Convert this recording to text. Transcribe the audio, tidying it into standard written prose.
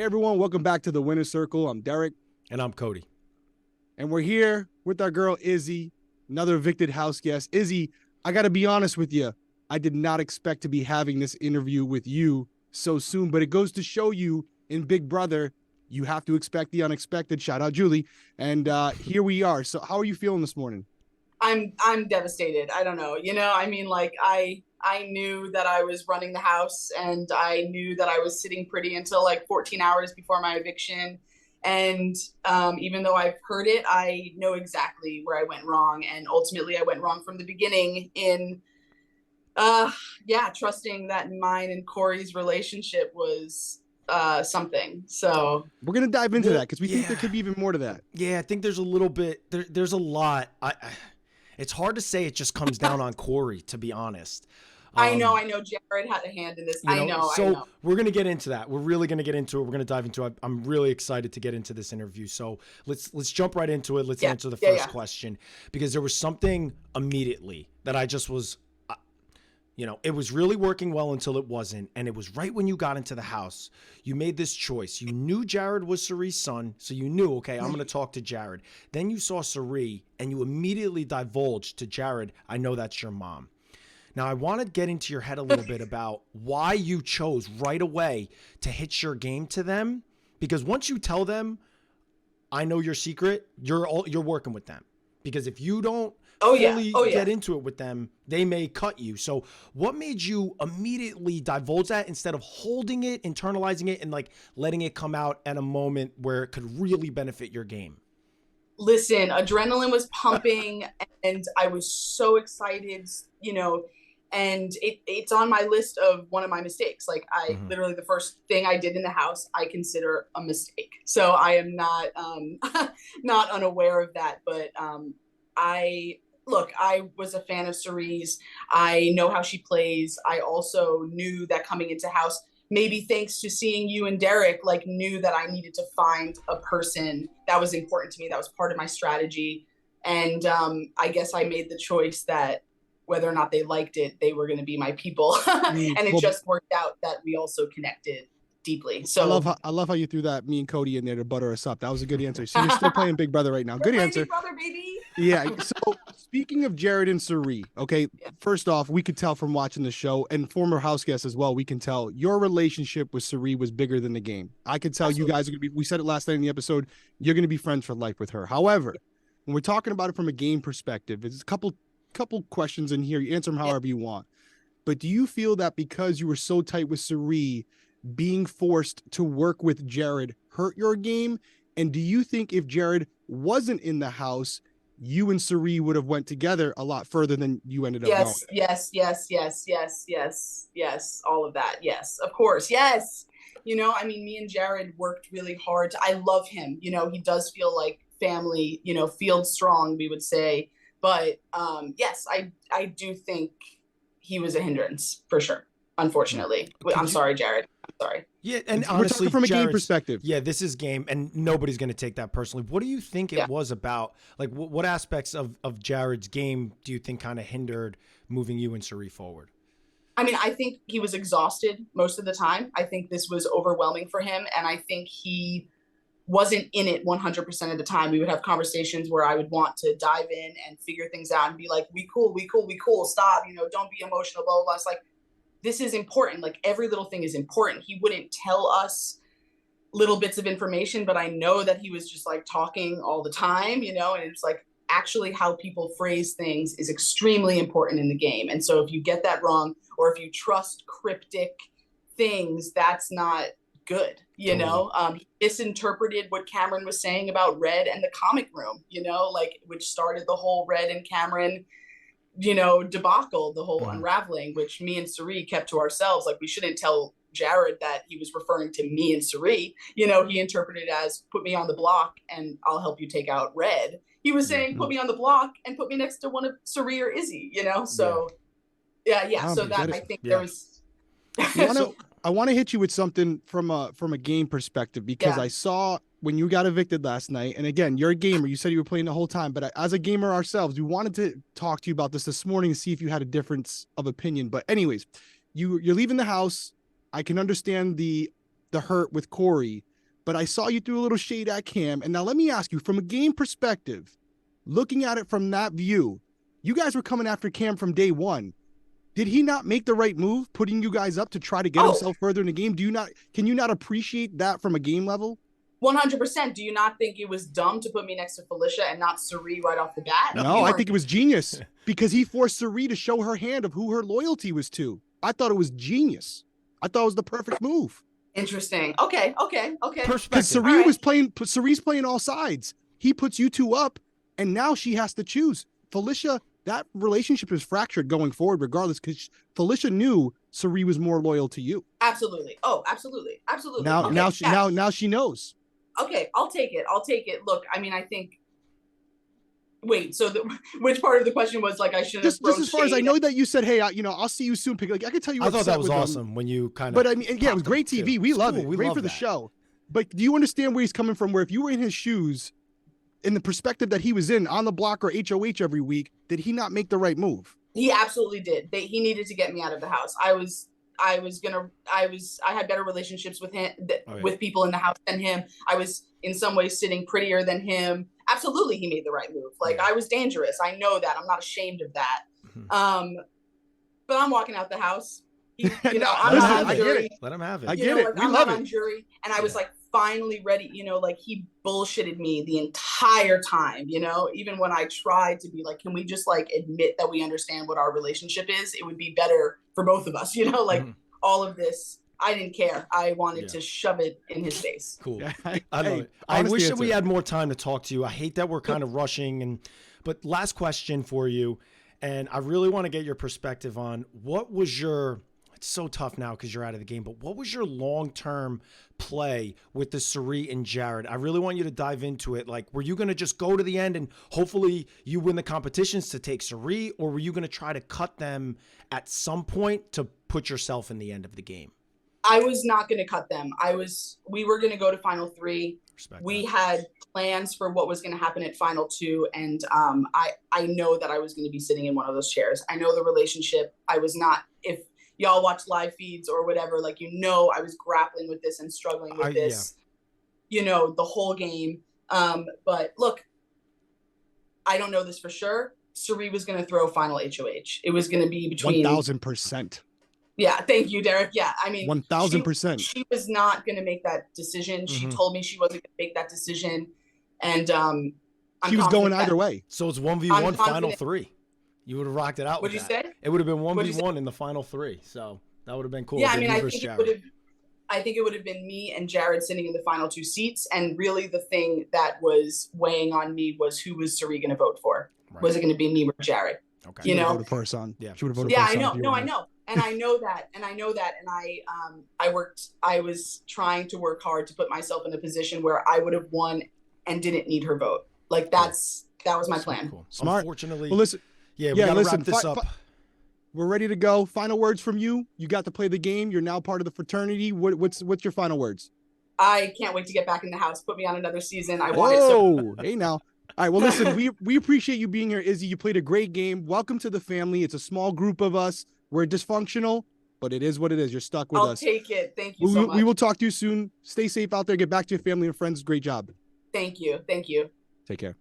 Hey everyone, welcome back to the Winner's Circle. I'm Derrick. And I'm Cody. And we're here with our girl Izzy, another evicted house guest. Izzy, I got to be honest with you. I did not expect to be having this interview with you so soon, but it goes to show you in Big Brother, you have to expect the unexpected. Shout out Julie. And here we are. So how are you feeling this morning? I'm devastated. I don't know. I knew that I was running the house, and I knew that I was sitting pretty until like 14 hours before my eviction. And even though I've heard it, I know exactly where I went wrong. And ultimately I went wrong from the beginning in trusting that mine and Corey's relationship was something. So we're going to dive into that because we think there could be even more to that. Yeah, I think there's a little bit, there's a lot. It's hard to say it just comes down on Corey, to be honest. I know Jared had a hand in this. I know. We're going to get into that. We're really going to get into it. We're going to dive into it. I'm really excited to get into this interview. So let's jump right into it. Let's answer the first question, because there was something immediately that I just was, it was really working well until it wasn't. And it was right when you got into the house, you made this choice. You knew Jared was Cirie's son. So you knew, okay, I'm going to talk to Jared. Then you saw Cirie and you immediately divulged to Jared, I know that's your mom. Now, I want to get into your head a little bit about why you chose right away to hitch your game to them. Because once you tell them, I know your secret, you're working with them. Because if you don't get into it with them, they may cut you. So what made you immediately divulge that instead of holding it, internalizing it, and like letting it come out at a moment where it could really benefit your game? Listen, adrenaline was pumping and I was so excited, and it's on my list of one of my mistakes. Like literally the first thing I did in the house, I consider a mistake. So I am not, not unaware of that, but I was a fan of Cirie's. I know how she plays. I also knew that coming into house, maybe thanks to seeing you and Derrick, knew that I needed to find a person that was important to me. That was part of my strategy. And I guess I made the choice that whether or not they liked it, they were going to be my people. And it just worked out that we also connected deeply. So I love how you threw that me and Cody in there to butter us up. That was a good answer. So you're still playing Big Brother right now. Good answer. Big Brother, baby. Yeah. So speaking of Jared and Cirie, okay, first off, we could tell from watching the show, and former house guests as well, we can tell your relationship with Cirie was bigger than the game. I could tell you guys are going to be, we said it last night in the episode, you're going to be friends for life with her. However, when we're talking about it from a game perspective, there's a couple questions in here. You answer them however you want. But do you feel that because you were so tight with Cirie, being forced to work with Jared hurt your game? And do you think if Jared wasn't in the house, you and Cirie would have went together a lot further than you ended up going? Yes. All of that. Yes, of course. Yes. Me and Jared worked really hard. I love him. He does feel like family, field strong, we would say. But yes, I do think he was a hindrance for sure. Unfortunately, I'm sorry, Jared. I'm sorry. Yeah, and honestly, from a game perspective, yeah, this is game, and nobody's going to take that personally. What do you think it was about? Like, what aspects of Jared's game do you think kind of hindered moving you and Cirie forward? I think he was exhausted most of the time. I think this was overwhelming for him, and I think he wasn't in it 100% of the time. We would have conversations where I would want to dive in and figure things out and be like, we cool, stop, don't be emotional, blah, blah, blah. It's like, this is important. Like, every little thing is important. He wouldn't tell us little bits of information, but I know that he was just like talking all the time, and it's like, actually how people phrase things is extremely important in the game. And so if you get that wrong, or if you trust cryptic things, that's not good. He misinterpreted what Cameron was saying about Red and the comic room, which started the whole Red and Cameron, debacle, the whole unraveling, which me and Cirie kept to ourselves. Like, we shouldn't tell Jared that he was referring to me and Cirie. He interpreted it as, put me on the block and I'll help you take out Red. He was saying, put me on the block and put me next to one of Cirie or Izzy, So so that I think there was. I want to hit you with something from a game perspective, because I saw when you got evicted last night, and again, you're a gamer. You said you were playing the whole time, but as a gamer ourselves, we wanted to talk to you about this morning and see if you had a difference of opinion. But anyways, you're leaving the house. I can understand the hurt with Corey, but I saw you threw a little shade at Cam. And now let me ask you, from a game perspective, looking at it from that view, you guys were coming after Cam from day one. Did he not make the right move, putting you guys up to try to get himself further in the game? Can you not appreciate that from a game level? 100%. Do you not think it was dumb to put me next to Felicia and not Cirie right off the bat? No, I think it was genius because he forced Cirie to show her hand of who her loyalty was to. I thought it was genius. I thought it was the perfect move. Interesting. Okay. Because Cirie's playing all sides. He puts you two up, and now she has to choose. Felicia, that relationship is fractured going forward regardless, because Felicia knew Cirie was more loyal to you. Absolutely. Oh, absolutely. Now she knows. Okay, I'll take it. Look, I mean, I think. Wait, so which part of the question was like I should have? Just as far as I know that you said, hey, I'll see you soon. Like I could tell you. I thought that was awesome when you kind of. But I mean, yeah, it was great TV. We love it. Great for the show. But do you understand where he's coming from? Where if you were in his shoes, in the perspective that he was in on the block or HOH every week, did he not make the right move? He absolutely did. He needed to get me out of the house. I had better relationships with him, with people in the house than him. I was in some ways sitting prettier than him. Absolutely, he made the right move. Like I was dangerous. I know that. I'm not ashamed of that. But I'm walking out the house. I'm not on jury. Let him have it. I get it. Like, I'm not on jury, and I was like finally ready. Like he bullshitted me the entire time. Even when I tried to be like, can we just like admit that we understand what our relationship is? It would be better for both of us. All of this. I didn't care. I wanted to shove it in his face. Cool. I love it. I wish that we had more time to talk to you. I hate that we're kind of rushing. But last question for you, and I really want to get your perspective on what was your. It's so tough now because you're out of the game. But what was your long-term play with the Cirie and Jared? I really want you to dive into it. Like, were you going to just go to the end and hopefully you win the competitions to take Cirie, or were you going to try to cut them at some point to put yourself in the end of the game? I was not going to cut them. We were going to go to Final 3. We had plans for what was going to happen at Final 2. And I know that I was going to be sitting in one of those chairs. I know the relationship. I was not, if y'all watch live feeds or whatever, like, I was grappling with this and struggling with this, the whole game. But look, I don't know this for sure. Cirie was going to throw Final HOH. It was going to be between 1,000%. Yeah, thank you, Derrick. Yeah, I mean, 1,000%. She was not going to make that decision. She told me she wasn't going to make that decision, and she was going either way. So it's 1v1 Final 3. You would have rocked it out. What'd you say? It would have been 1v1 in the Final 3. So that would have been cool. Yeah, I mean, I think it would have been me and Jared sitting in the final 2 seats, and really the thing that was weighing on me was who was Cirie going to vote for? Right. Was it going to be me or Jared? Okay. She would have voted for her son. Yeah, she would have voted. Yeah, for her I son. know. No, I know. And I know that, and I was trying to work hard to put myself in a position where I would have won and didn't need her vote. Like that was my plan. Cool. Smart. Unfortunately, well, listen, we gotta wrap this up. We're ready to go. Final words from you. You got to play the game. You're now part of the fraternity. What's your final words? I can't wait to get back in the house. Put me on another season. I want it so. Hey now. All right, well, listen, we appreciate you being here, Izzy. You played a great game. Welcome to the family. It's a small group of us. We're dysfunctional, but it is what it is. You're stuck with us. I'll take it. Thank you so much. We will talk to you soon. Stay safe out there. Get back to your family and friends. Great job. Thank you. Thank you. Take care.